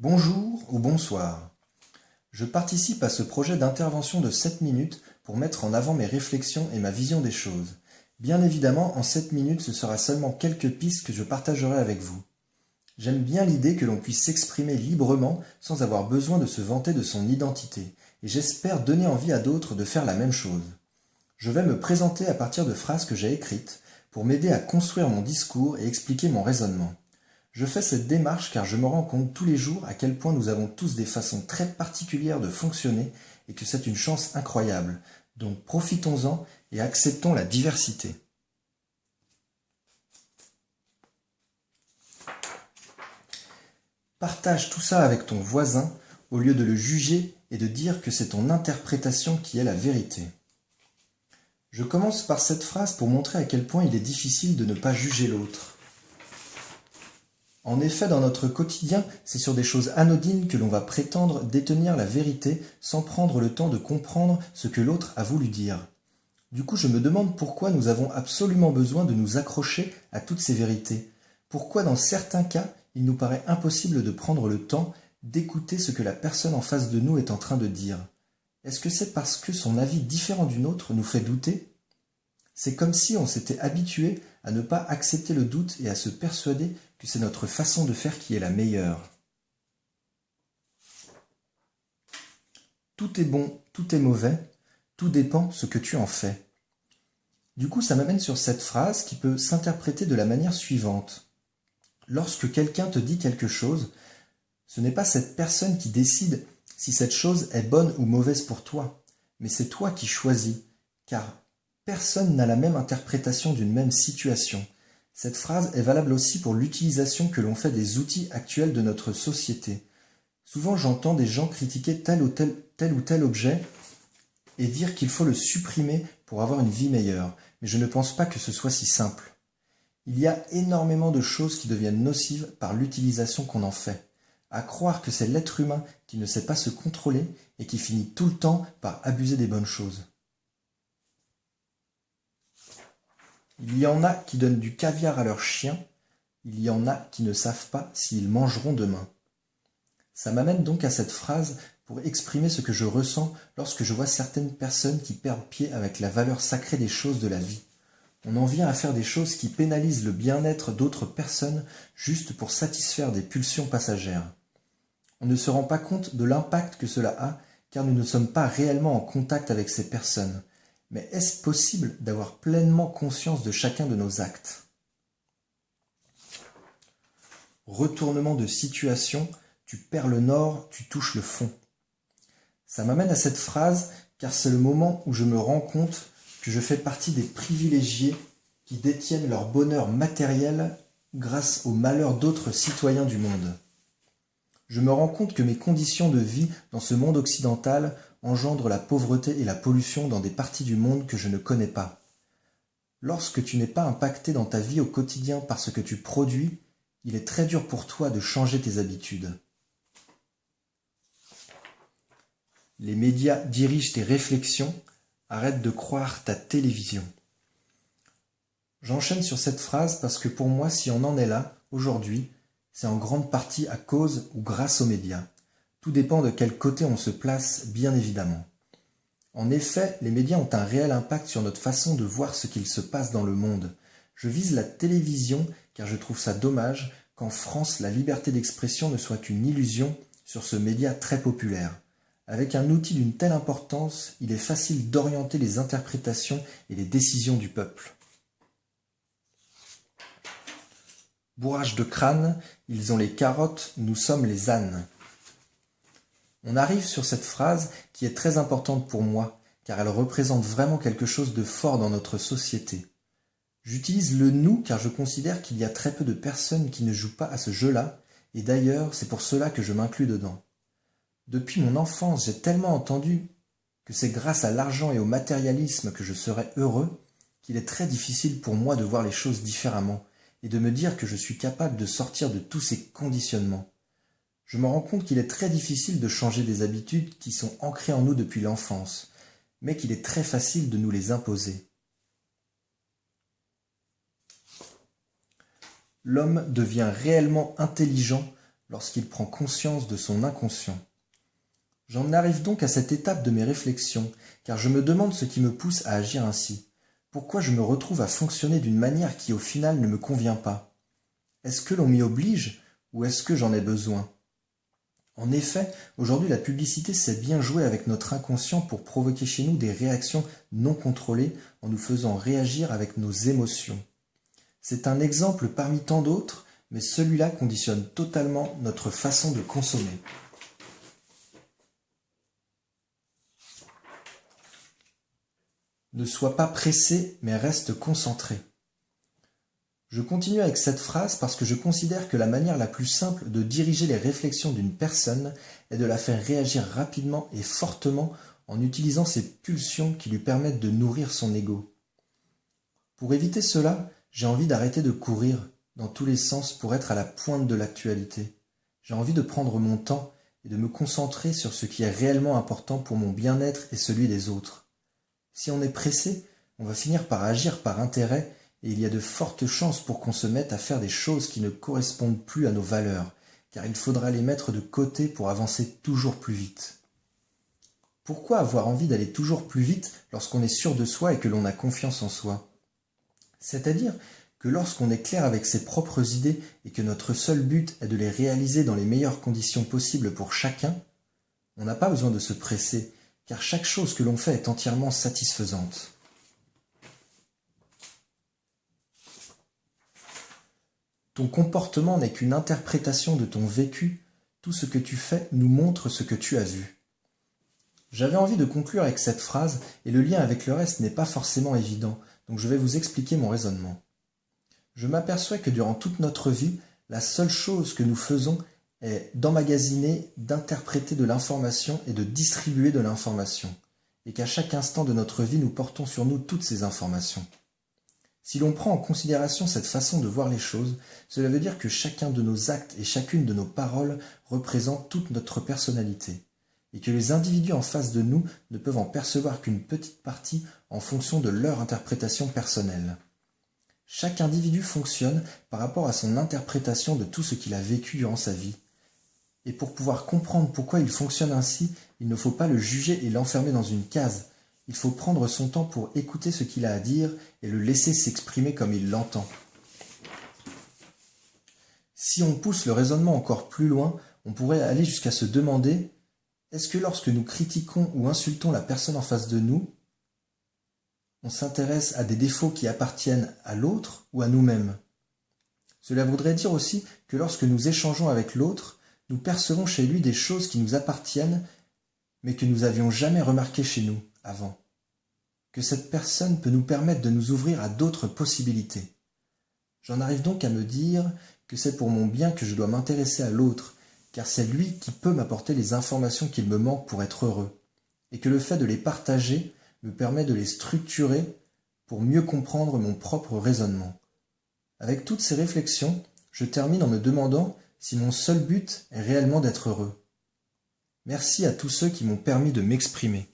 Bonjour ou bonsoir. Je participe à ce projet d'intervention de 7 minutes pour mettre en avant mes réflexions et ma vision des choses. Bien évidemment, en 7 minutes, ce sera seulement quelques pistes que je partagerai avec vous. J'aime bien l'idée que l'on puisse s'exprimer librement sans avoir besoin de se vanter de son identité, et j'espère donner envie à d'autres de faire la même chose. Je vais me présenter à partir de phrases que j'ai écrites pour m'aider à construire mon discours et expliquer mon raisonnement. Je fais cette démarche car je me rends compte tous les jours à quel point nous avons tous des façons très particulières de fonctionner et que c'est une chance incroyable. Donc profitons-en et acceptons la diversité. Partage tout ça avec ton voisin au lieu de le juger et de dire que c'est ton interprétation qui est la vérité. Je commence par cette phrase pour montrer à quel point il est difficile de ne pas juger l'autre. En effet, dans notre quotidien, c'est sur des choses anodines que l'on va prétendre détenir la vérité sans prendre le temps de comprendre ce que l'autre a voulu dire. Du coup, je me demande pourquoi nous avons absolument besoin de nous accrocher à toutes ces vérités. Pourquoi dans certains cas, il nous paraît impossible de prendre le temps d'écouter ce que la personne en face de nous est en train de dire. Est-ce que c'est parce que son avis différent du nôtre nous fait douter ? C'est comme si on s'était habitué à ne pas accepter le doute et à se persuader que c'est notre façon de faire qui est la meilleure. Tout est bon, tout est mauvais, tout dépend ce que tu en fais. Du coup, ça m'amène sur cette phrase qui peut s'interpréter de la manière suivante. Lorsque quelqu'un te dit quelque chose, ce n'est pas cette personne qui décide si cette chose est bonne ou mauvaise pour toi, mais c'est toi qui choisis, car personne n'a la même interprétation d'une même situation. Cette phrase est valable aussi pour l'utilisation que l'on fait des outils actuels de notre société. Souvent j'entends des gens critiquer tel ou tel objet et dire qu'il faut le supprimer pour avoir une vie meilleure, mais je ne pense pas que ce soit si simple. Il y a énormément de choses qui deviennent nocives par l'utilisation qu'on en fait. À croire que c'est l'être humain qui ne sait pas se contrôler et qui finit tout le temps par abuser des bonnes choses. Il y en a qui donnent du caviar à leurs chiens, il y en a qui ne savent pas s'ils mangeront demain. Ça m'amène donc à cette phrase pour exprimer ce que je ressens lorsque je vois certaines personnes qui perdent pied avec la valeur sacrée des choses de la vie. On en vient à faire des choses qui pénalisent le bien-être d'autres personnes juste pour satisfaire des pulsions passagères. On ne se rend pas compte de l'impact que cela a car nous ne sommes pas réellement en contact avec ces personnes. Mais est-ce possible d'avoir pleinement conscience de chacun de nos actes ? Retournement de situation, tu perds le nord, tu touches le fond. Ça m'amène à cette phrase car c'est le moment où je me rends compte que je fais partie des privilégiés qui détiennent leur bonheur matériel grâce au malheur d'autres citoyens du monde. Je me rends compte que mes conditions de vie dans ce monde occidental engendrent la pauvreté et la pollution dans des parties du monde que je ne connais pas. Lorsque tu n'es pas impacté dans ta vie au quotidien par ce que tu produis, il est très dur pour toi de changer tes habitudes. Les médias dirigent tes réflexions, arrête de croire ta télévision. J'enchaîne sur cette phrase parce que pour moi, si on en est là, aujourd'hui, c'est en grande partie à cause ou grâce aux médias. Tout dépend de quel côté on se place, bien évidemment. En effet, les médias ont un réel impact sur notre façon de voir ce qu'il se passe dans le monde. Je vise la télévision car je trouve ça dommage qu'en France, la liberté d'expression ne soit qu'une illusion sur ce média très populaire. Avec un outil d'une telle importance, il est facile d'orienter les interprétations et les décisions du peuple. Bourrage de crâne, ils ont les carottes, nous sommes les ânes. On arrive sur cette phrase qui est très importante pour moi, car elle représente vraiment quelque chose de fort dans notre société. J'utilise le « nous » car je considère qu'il y a très peu de personnes qui ne jouent pas à ce jeu-là, et d'ailleurs c'est pour cela que je m'inclus dedans. Depuis mon enfance, j'ai tellement entendu que c'est grâce à l'argent et au matérialisme que je serai heureux, qu'il est très difficile pour moi de voir les choses différemment, et de me dire que je suis capable de sortir de tous ces conditionnements. Je me rends compte qu'il est très difficile de changer des habitudes qui sont ancrées en nous depuis l'enfance, mais qu'il est très facile de nous les imposer. L'homme devient réellement intelligent lorsqu'il prend conscience de son inconscient. J'en arrive donc à cette étape de mes réflexions, car je me demande ce qui me pousse à agir ainsi. Pourquoi je me retrouve à fonctionner d'une manière qui au final ne me convient pas? Est-ce que l'on m'y oblige ou est-ce que j'en ai besoin? En effet, aujourd'hui la publicité sait bien jouer avec notre inconscient pour provoquer chez nous des réactions non contrôlées en nous faisant réagir avec nos émotions. C'est un exemple parmi tant d'autres, mais celui-là conditionne totalement notre façon de consommer. Ne sois pas pressé, mais reste concentré. Je continue avec cette phrase parce que je considère que la manière la plus simple de diriger les réflexions d'une personne est de la faire réagir rapidement et fortement en utilisant ces pulsions qui lui permettent de nourrir son ego. Pour éviter cela, j'ai envie d'arrêter de courir dans tous les sens pour être à la pointe de l'actualité. J'ai envie de prendre mon temps et de me concentrer sur ce qui est réellement important pour mon bien-être et celui des autres. Si on est pressé, on va finir par agir par intérêt et il y a de fortes chances pour qu'on se mette à faire des choses qui ne correspondent plus à nos valeurs, car il faudra les mettre de côté pour avancer toujours plus vite. Pourquoi avoir envie d'aller toujours plus vite lorsqu'on est sûr de soi et que l'on a confiance en soi? C'est-à-dire que lorsqu'on est clair avec ses propres idées et que notre seul but est de les réaliser dans les meilleures conditions possibles pour chacun, on n'a pas besoin de se presser, car chaque chose que l'on fait est entièrement satisfaisante. Ton comportement n'est qu'une interprétation de ton vécu, tout ce que tu fais nous montre ce que tu as vu. J'avais envie de conclure avec cette phrase, et le lien avec le reste n'est pas forcément évident, donc je vais vous expliquer mon raisonnement. Je m'aperçois que durant toute notre vie, la seule chose que nous faisons est d'emmagasiner, d'interpréter de l'information et de distribuer de l'information, et qu'à chaque instant de notre vie, nous portons sur nous toutes ces informations. Si l'on prend en considération cette façon de voir les choses, cela veut dire que chacun de nos actes et chacune de nos paroles représente toute notre personnalité, et que les individus en face de nous ne peuvent en percevoir qu'une petite partie en fonction de leur interprétation personnelle. Chaque individu fonctionne par rapport à son interprétation de tout ce qu'il a vécu durant sa vie. Et pour pouvoir comprendre pourquoi il fonctionne ainsi, il ne faut pas le juger et l'enfermer dans une case. Il faut prendre son temps pour écouter ce qu'il a à dire et le laisser s'exprimer comme il l'entend. Si on pousse le raisonnement encore plus loin, on pourrait aller jusqu'à se demander: est-ce que lorsque nous critiquons ou insultons la personne en face de nous, on s'intéresse à des défauts qui appartiennent à l'autre ou à nous-mêmes? Cela voudrait dire aussi que lorsque nous échangeons avec l'autre, nous percevons chez lui des choses qui nous appartiennent, mais que nous n'avions jamais remarquées chez nous avant. Que cette personne peut nous permettre de nous ouvrir à d'autres possibilités. J'en arrive donc à me dire que c'est pour mon bien que je dois m'intéresser à l'autre, car c'est lui qui peut m'apporter les informations qu'il me manque pour être heureux, et que le fait de les partager me permet de les structurer pour mieux comprendre mon propre raisonnement. Avec toutes ces réflexions, je termine en me demandant si mon seul but est réellement d'être heureux. Merci à tous ceux qui m'ont permis de m'exprimer.